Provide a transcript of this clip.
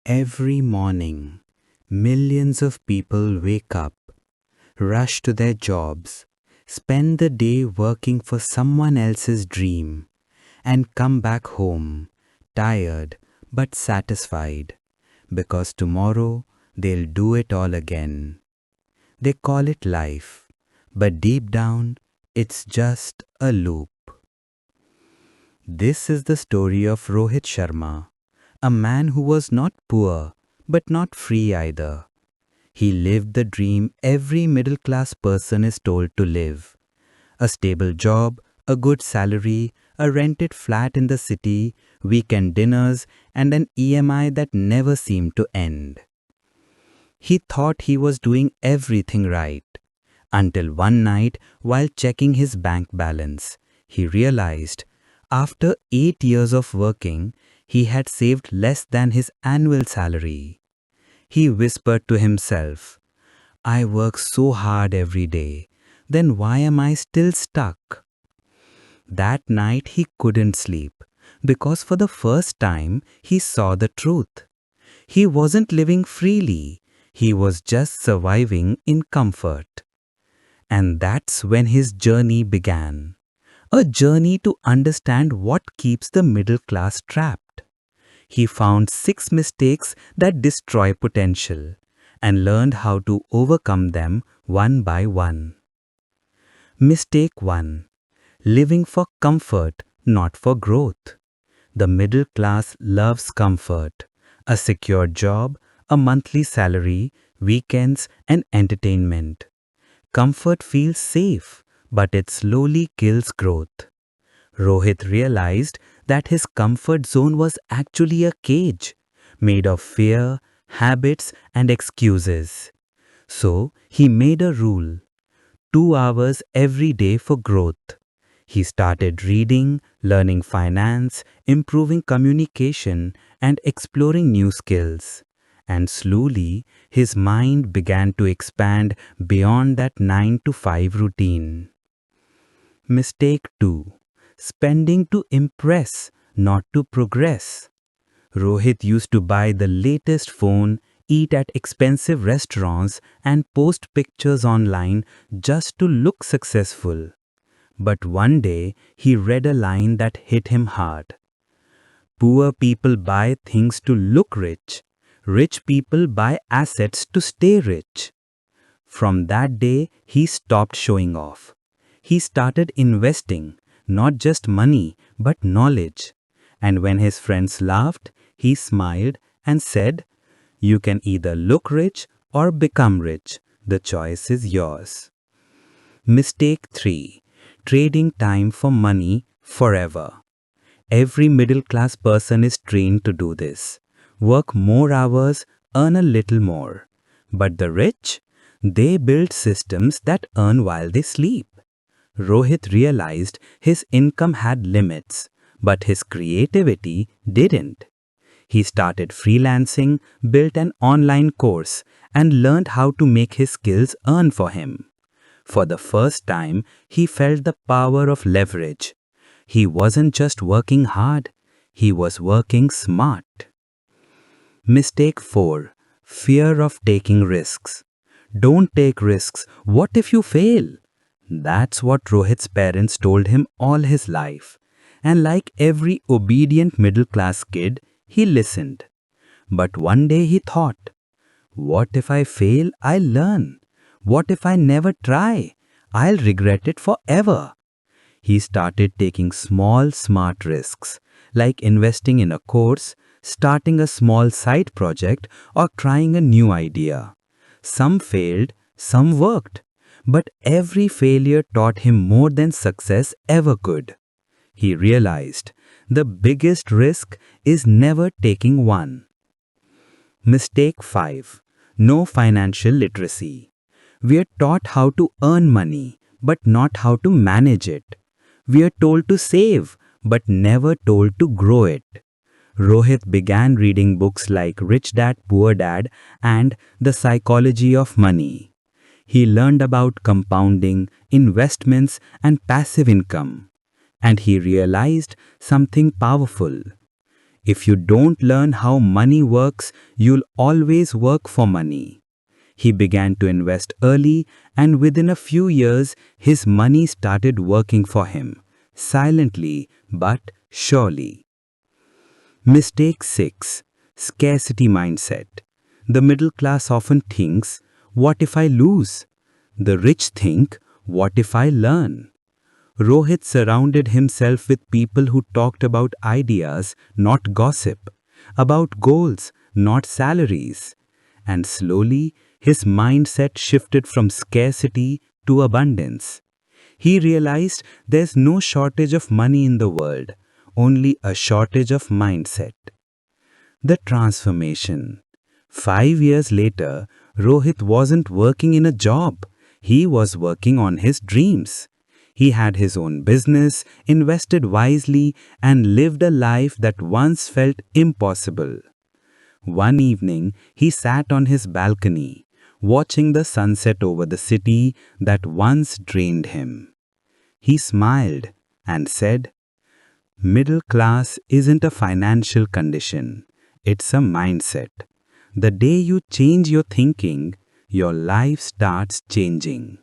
Every morning, millions of people wake up, rush to their jobs, spend the day working for someone else's dream, and come back home, tired but satisfied, because tomorrow they'll do it all again. They call it life, but deep down, it's just a loop. This is the story of Rohit Sharma, a man who was not poor but not free either. He lived the dream every middle class person is told to live: a stable job, a good salary, a rented flat in the city, weekend dinners, and an EMI that never seemed to end. He thought he was doing everything right, until one night, while checking his bank balance, he realized after 8 years of working, he had saved less than his annual salary. He whispered to himself, "I work so hard every day, then why am I still stuck?" That night he couldn't sleep, because for the first time he saw the truth. He wasn't living freely, he was just surviving in comfort. And that's when his journey began. A journey to understand what keeps the middle class trapped. He found 6 mistakes that destroy potential and learned how to overcome them one by one. Mistake 1. Living for comfort, not for growth. The middle class loves comfort: a secure job, a monthly salary, weekends, and entertainment. Comfort feels safe, but it slowly kills growth. Rohit realized that his comfort zone was actually a cage made of fear, habits, and excuses. So he made a rule: 2 hours every day for growth. He started reading, learning finance, improving communication, and exploring new skills. And slowly, his mind began to expand beyond that 9 to 5 routine. Mistake 2. Spending to impress, not to progress. Rohit used to buy the latest phone, eat at expensive restaurants, and post pictures online just to look successful. But one day, he read a line that hit him hard. Poor people buy things to look rich. Rich people buy assets to stay rich. From that day, he stopped showing off. He started investing, not just money, but knowledge. And when his friends laughed, he smiled and said, "You can either look rich or become rich. The choice is yours." Mistake 3. Trading time for money forever. Every middle class person is trained to do this. Work more hours, earn a little more. But the rich? They build systems that earn while they sleep. Rohit realized his income had limits, but his creativity didn't. He started freelancing, built an online course, and learned how to make his skills earn for him. For the first time, he felt the power of leverage. He wasn't just working hard, he was working smart. Mistake 4. Fear of taking risks. Don't take risks. What if you fail? That's what Rohit's parents told him all his life. And like every obedient middle-class kid, he listened. But one day he thought, what if I fail? I'll learn. What if I never try? I'll regret it forever. He started taking small, smart risks, like investing in a course, starting a small side project, or trying a new idea. Some failed, some worked, but every failure taught him more than success ever could. He realized the biggest risk is never taking one. Mistake 5. No financial literacy. We are taught how to earn money, but not how to manage it. We are told to save, but never told to grow it. Rohit began reading books like Rich Dad, Poor Dad and The Psychology of Money. He learned about compounding, investments, and passive income. And he realized something powerful. If you don't learn how money works, you'll always work for money. He began to invest early, and within a few years, his money started working for him, silently but surely. Mistake 6. Scarcity mindset. The middle class often thinks, what if I lose? The rich think, what if I learn? Rohit surrounded himself with people who talked about ideas, not gossip, about goals, not salaries. And slowly, his mindset shifted from scarcity to abundance. He realized there's no shortage of money in the world, only a shortage of mindset. The transformation. 5 years later, Rohit wasn't working in a job. He was working on his dreams. He had his own business, invested wisely, and lived a life that once felt impossible. One evening, he sat on his balcony, watching the sunset over the city that once drained him. He smiled and said, "Middle class isn't a financial condition, it's a mindset. The day you change your thinking, your life starts changing."